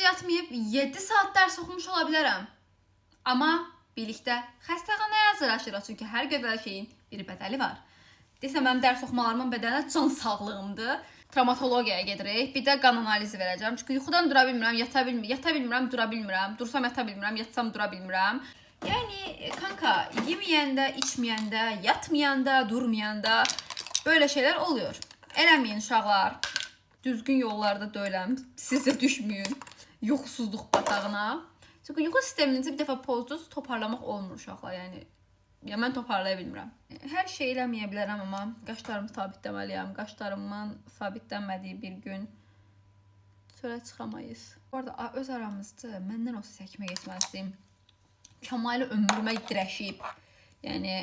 yatmayıb 7 saat dərs oxumuş ola bilərəm. Amma birlikdə xəstəxanaya hazırlaşırıq, çünki hər gözəl şeyin bir bədəli var. Desəm, mənim dərs oxumalarımın bədəli can sağlığımdır. Travmatologiyaya gedirik. Bir də qan analizi verəcəm. Çünki yuxudan dura bilmirəm, yata bilmirəm, dura bilmirəm. Dursam yata bilmirəm, yatsam dura bilmirəm. Yəni, kanka, yeməyəndə, içməyəndə, yatmayanda, durmayanda böyle şeyler oluyor. Eləməyin uşaqlar. Düzgün yollarda döyüləm. Siz də düşməyin yuxusuzluq batağına. Çünki yuxu sisteminizi bir dəfə pozdunuz, toparlamaq olmur uşaqlar. Yəni, mən toparlaya bilmirəm. Hər şey eləməyə bilərəm, amma qaşlarımı sabitləməliyəm. Qaşlarımın sabitlənmədiyi bir gün çölə çıxamayız. Bu arada, öz aramızda məndən o səkmə geçməzdim. Kəmalı ömrümə dirəşib. Yəni,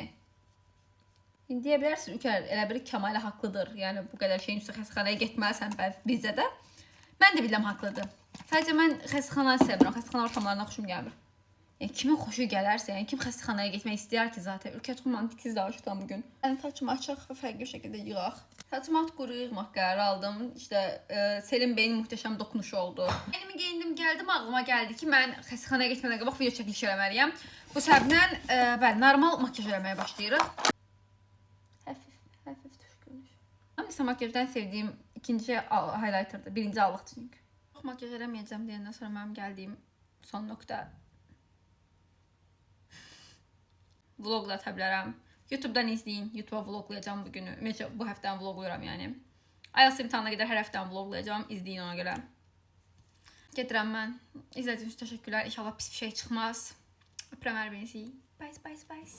deyə bilərsiniz, Ülker, elə bir Kəmalə haqlıdır. Yəni, bu qədər şeyin üstə xəstəxanaya getməlisən bizdə də. Mən də biləm haqlıdır. Sadəcə mən xəstəxanayı sevirəm. Xəstəxana ortamlarına xoşum gəlmir. Yəni, kimin xoşu gələrsə, yəni kim xəstəxanaya getmək istəyər ki, zaten. Ülker, çox mantiksiz danışdım bugün. Yəni, saçımı açıq və fərqli bir şəkildə yığaq. Saçımı at quru yığmaq qərarı aldım. İşte, Selim Bey'in muhteşem dokunuşu oldu. Elimi geyindim, gəldim, ağlıma gəldi ki, mən xəstəxanaya getmədən qabaq video çəkiliş eləməliyəm. Bu səbəbdən, bəli, normal makyaj eləməyə başlayırıq. Hafif düşkünmüş. Ama ise makyajdan sevdiğim ikinci highlighter'dı. Birinci allıqdı çünkü. Makyaj eləməyəcəm deyəndən sonra mənim gəldiyim son nokta. Vlog da ata bilərəm. YouTube'dan izləyin. YouTube'a vloglayacağım bugünü. Bu həftəni vlogluyuram yəni. IELTS imtahanına qədər hər həftəni vloglayacağım. İzləyin ona görə. Gedirəm mən. İzlədiyiniz üçün təşəkkürlər. İnşallah pis bir şey çıxmaz. Öpürəm hər birinizi. Bye.